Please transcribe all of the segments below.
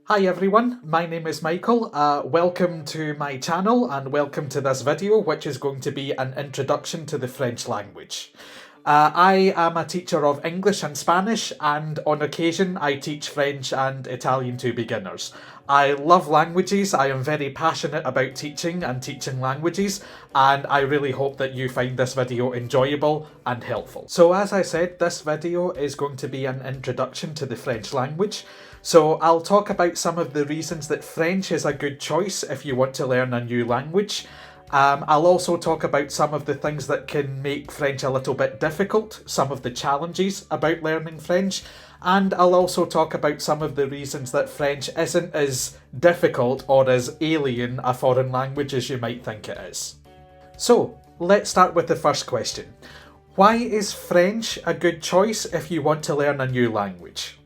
Hi everyone, my name is Michael. Welcome to my channel and welcome to this video, which is going to be an introduction to the French language. I am a teacher of English and Spanish, and on occasion I teach French and Italian to beginners. I love languages, I am very passionate about teaching and teaching languages, and I really hope that you find this video enjoyable and helpful. So as I said, this video is going to be an introduction to the French language. So I'll talk about some of the reasons that French is a good choice if you want to learn a new language. I'll also talk about some of the things that can make French a little bit difficult, some of the challenges about learning French, and I'll also talk about some of the reasons that French isn't as difficult or as alien a foreign language as you might think it is. So, let's start with the first question. Why is French a good choice if you want to learn a new language?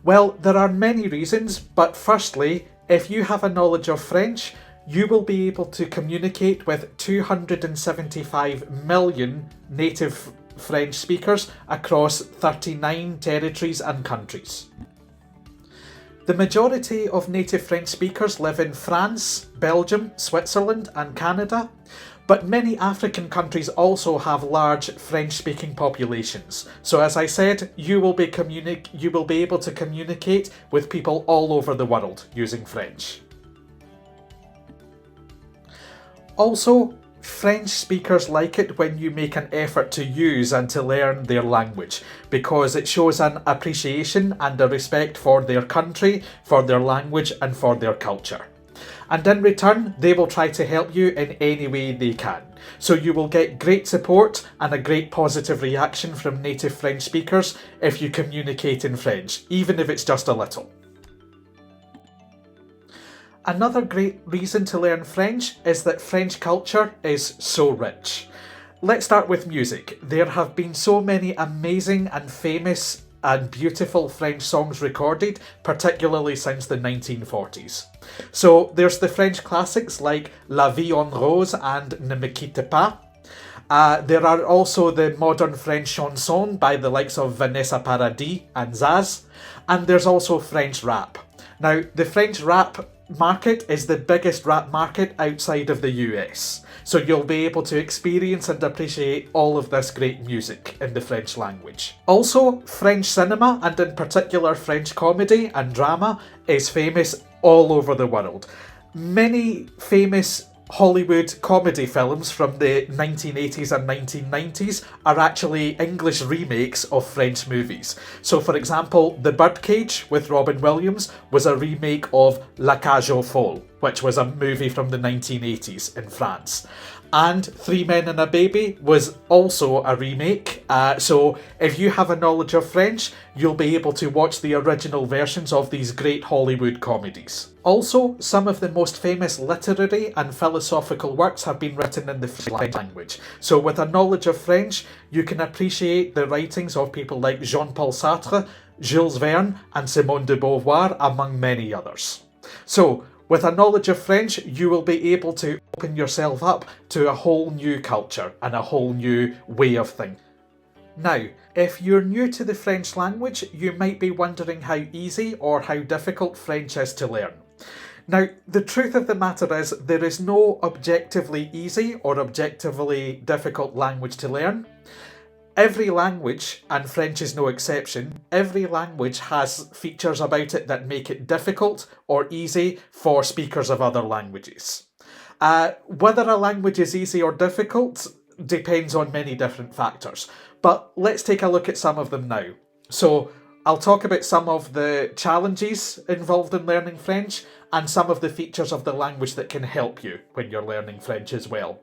Well, there are many reasons, but firstly, if you have a knowledge of French, you will be able to communicate with 275 million native French speakers across 39 territories and countries. The majority of native French speakers live in France, Belgium, Switzerland, and Canada, but many African countries also have large French-speaking populations. So as I said, you will be able to communicate with people all over the world using French. Also, French speakers like it when you make an effort to use and to learn their language, because it shows an appreciation and a respect for their country, for their language, and for their culture. And in return, they will try to help you in any way they can. So you will get great support and a great positive reaction from native French speakers if you communicate in French, even if it's just a little. Another great reason to learn French is that French culture is so rich. Let's start with music. There have been so many amazing and famous and beautiful French songs recorded, particularly since the 1940s. So there's the French classics like La Vie en Rose and Ne me quitte pas. There are also the modern French chansons by the likes of Vanessa Paradis and Zaz. And there's also French rap. Now, the French rap market is the biggest rap market outside of the US. So you'll be able to experience and appreciate all of this great music in the French language. Also, French cinema, and in particular French comedy and drama, is famous all over the world. Many famous Hollywood comedy films from the 1980s and 1990s are actually English remakes of French movies. So for example, The Birdcage with Robin Williams was a remake of La Cage aux Folles, which was a movie from the 1980s in France. And Three Men and a Baby was also a remake. So if you have a knowledge of French, you'll be able to watch the original versions of these great Hollywood comedies. Also, some of the most famous literary and philosophical works have been written in the French language. So with a knowledge of French, you can appreciate the writings of people like Jean-Paul Sartre, Jules Verne, and Simone de Beauvoir, among many others. So, with a knowledge of French, you will be able to open yourself up to a whole new culture and a whole new way of thinking. Now, if you're new to the French language, you might be wondering how easy or how difficult French is to learn. Now, the truth of the matter is there is no objectively easy or objectively difficult language to learn. Every language, and French is no exception, every language has features about it that make it difficult or easy for speakers of other languages. Whether a language is easy or difficult depends on many different factors, but let's take a look at some of them now. So, I'll talk about some of the challenges involved in learning French and some of the features of the language that can help you when you're learning French as well.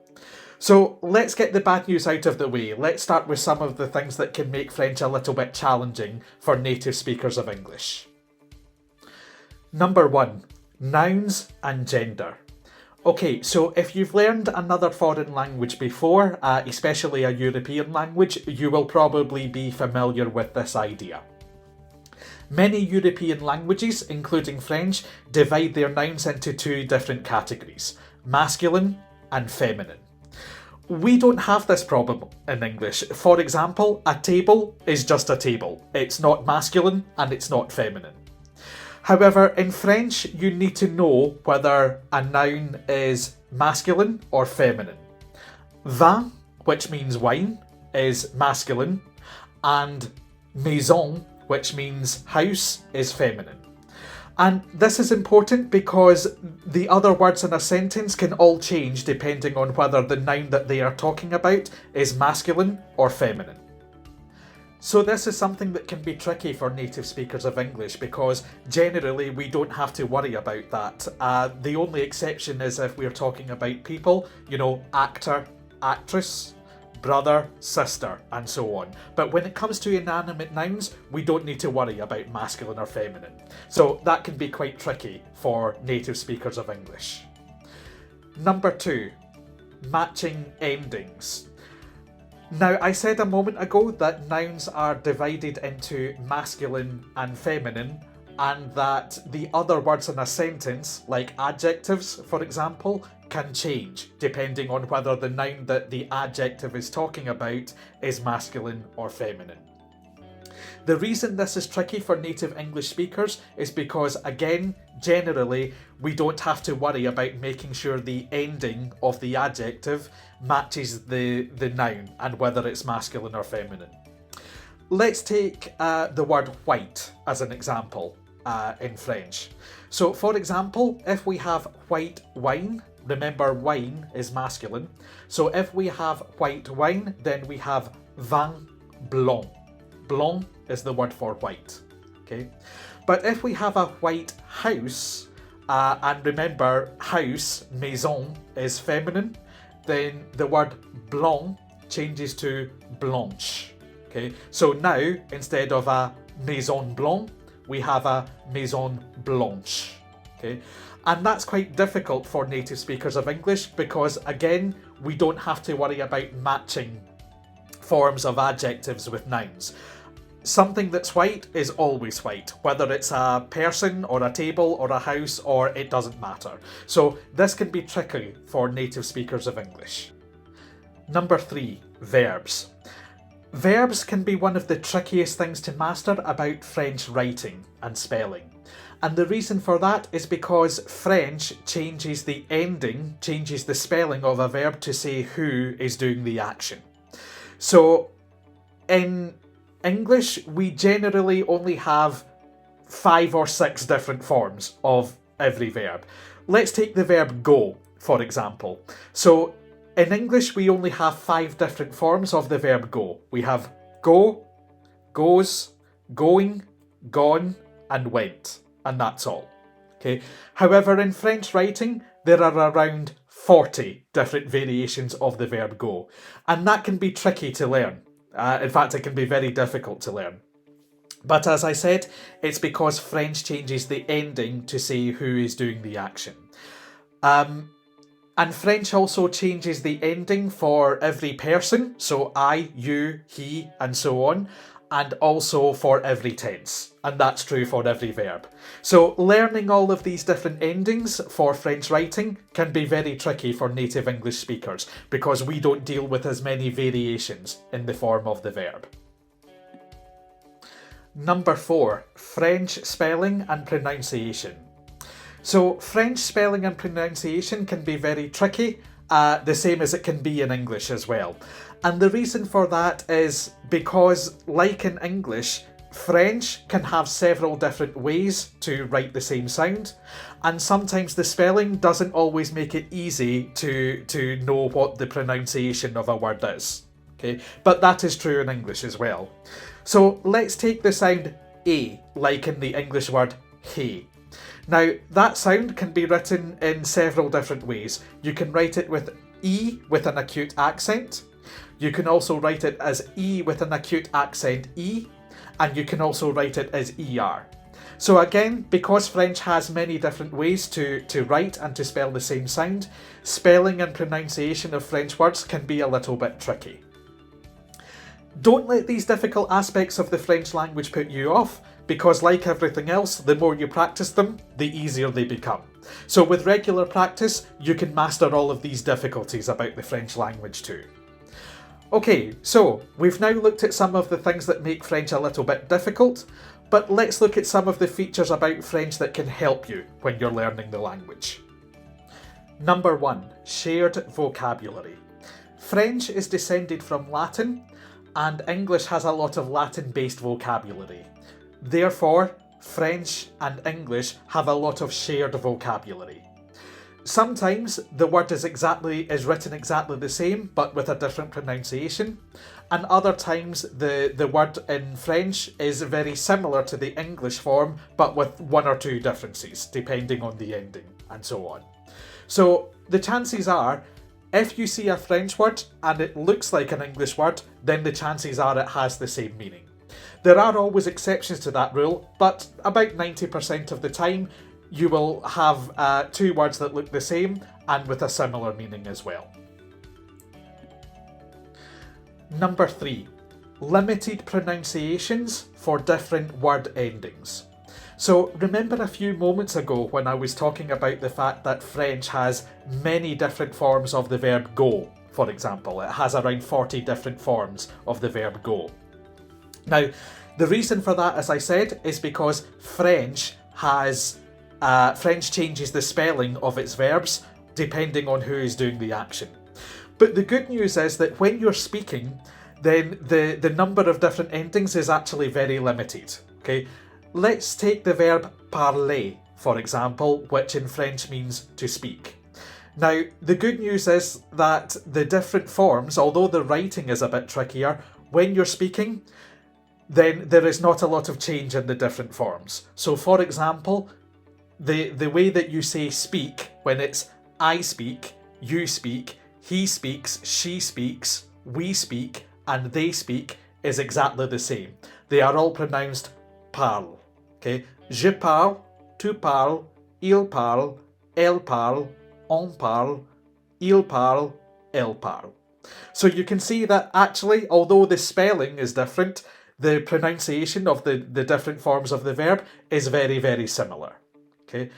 So let's get the bad news out of the way. Let's start with some of the things that can make French a little bit challenging for native speakers of English. Number 1, nouns and gender. Okay, so if you've learned another foreign language before, especially a European language, you will probably be familiar with this idea. Many European languages, including French, divide their nouns into two different categories, masculine and feminine. We don't have this problem in English. For example, a table is just a table. It's not masculine and it's not feminine. However, in French, you need to know whether a noun is masculine or feminine. Vin, which means wine, is masculine, and maison, which means house, is feminine. And this is important because the other words in a sentence can all change depending on whether the noun that they are talking about is masculine or feminine. So this is something that can be tricky for native speakers of English because generally we don't have to worry about that. The only exception is if we're talking about people, actor, actress, brother, sister, and so on. But when it comes to inanimate nouns, we don't need to worry about masculine or feminine. So that can be quite tricky for native speakers of English. Number 2, matching endings. Now, I said a moment ago that nouns are divided into masculine and feminine, and that the other words in a sentence, like adjectives, for example, can change depending on whether the noun that the adjective is talking about is masculine or feminine. The reason this is tricky for native English speakers is because, again, generally, we don't have to worry about making sure the ending of the adjective matches the noun and whether it's masculine or feminine. Let's take the word white as an example in French. So, for example, if we have white wine, remember wine is masculine. So if we have white wine, then we have vin blanc. Blanc is the word for white. Okay, but if we have a white house, and remember house, maison, is feminine, then the word blanc changes to blanche. Okay, so now instead of a maison blanc, we have a maison blanche. Okay, and that's quite difficult for native speakers of English because, again, we don't have to worry about matching forms of adjectives with nouns. Something that's white is always white, whether it's a person or a table or a house, or it doesn't matter. So this can be tricky for native speakers of English. Number 3, verbs. Verbs can be one of the trickiest things to master about French writing and spelling. And the reason for that is because French changes the ending, changes the spelling of a verb to say who is doing the action. So in English, we generally only have 5 or 6 different forms of every verb. Let's take the verb go, for example. So in English, we only have 5 different forms of the verb go. We have go, goes, going, gone, and went. And that's all. Okay. However, in French writing, there are around 40 different variations of the verb go. And that can be tricky to learn. In fact, it can be very difficult to learn. But as I said, it's because French changes the ending to say who is doing the action. And French also changes the ending for every person, so I, you, he, and so on, and also for every tense. And that's true for every verb. So learning all of these different endings for French writing can be very tricky for native English speakers because we don't deal with as many variations in the form of the verb. Number 4, French spelling and pronunciation. So French spelling and pronunciation can be very tricky, the same as it can be in English as well. And the reason for that is because, like in English, French can have several different ways to write the same sound, and sometimes the spelling doesn't always make it easy to know what the pronunciation of a word is. Okay, but that is true in English as well. So let's take the sound A, like in the English word hey. Now, that sound can be written in several different ways. You can write it with E with an acute accent. You can also write it as E with an acute accent E, and you can also write it as ER. So again, because French has many different ways to write and to spell the same sound, spelling and pronunciation of French words can be a little bit tricky. Don't let these difficult aspects of the French language put you off, because like everything else, the more you practice them, the easier they become. So with regular practice, you can master all of these difficulties about the French language too. Okay, so we've now looked at some of the things that make French a little bit difficult, but let's look at some of the features about French that can help you when you're learning the language. Number 1, shared vocabulary. French is descended from Latin, and English has a lot of Latin-based vocabulary. Therefore, French and English have a lot of shared vocabulary. Sometimes the word is written exactly the same, but with a different pronunciation, and other times the word in French is very similar to the English form, but with 1 or 2 differences, depending on the ending, and so on. So the chances are, if you see a French word and it looks like an English word, then the chances are it has the same meaning. There are always exceptions to that rule, but about 90% of the time, you will have 2 words that look the same and with a similar meaning as well. Number 3, limited pronunciations for different word endings. So remember a few moments ago when I was talking about the fact that French has many different forms of the verb go, for example. It has around 40 different forms of the verb go. Now, the reason for that, as I said, is because French changes the spelling of its verbs depending on who is doing the action. But the good news is that when you're speaking, then the number of different endings is actually very limited. Okay, let's take the verb parler, for example, which in French means to speak. Now, the good news is that the different forms, although the writing is a bit trickier, when you're speaking, then there is not a lot of change in the different forms. So, for example, the way that you say speak, when it's I speak, you speak, he speaks, she speaks, we speak, and they speak, is exactly the same. They are all pronounced parle. Okay? Je parle, tu parles, il parle, elle parle, on parle, il parle, elle parle. So you can see that actually, although the spelling is different, the pronunciation of the different forms of the verb is very, very similar. Okay.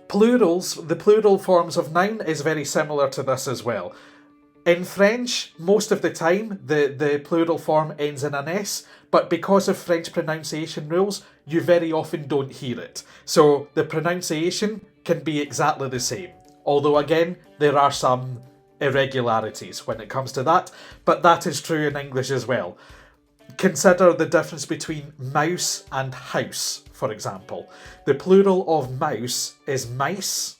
Plurals, the plural forms of noun is very similar to this as well. In French, most of the time, the plural form ends in an S, but because of French pronunciation rules, you very often don't hear it. So the pronunciation can be exactly the same. Although again, there are some irregularities when it comes to that, but that is true in English as well. Consider the difference between mouse and house, for example. The plural of mouse is mice,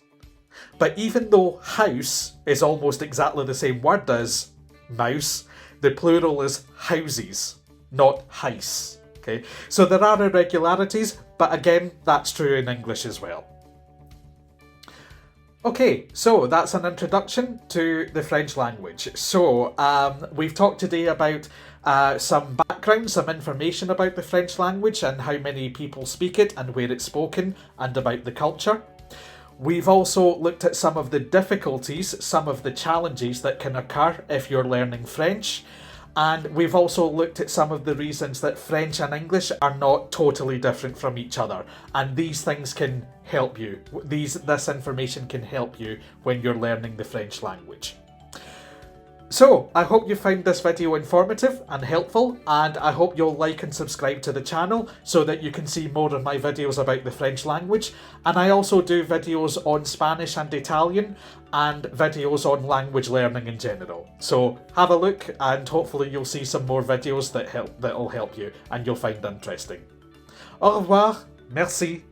but even though house is almost exactly the same word as mouse, the plural is houses, not house. Okay, so there are irregularities, but again, that's true in English as well. Okay, so that's an introduction to the French language. So we've talked today about some background, some information about the French language and how many people speak it and where it's spoken and about the culture. We've also looked at some of the difficulties, some of the challenges that can occur if you're learning French. And we've also looked at some of the reasons that French and English are not totally different from each other. And these things can help you. This information can help you when you're learning the French language. So, I hope you found this video informative and helpful, and I hope you'll like and subscribe to the channel so that you can see more of my videos about the French language. And I also do videos on Spanish and Italian, and videos on language learning in general. So have a look, and hopefully you'll see some more videos that'll help you and you'll find interesting. Au revoir, merci.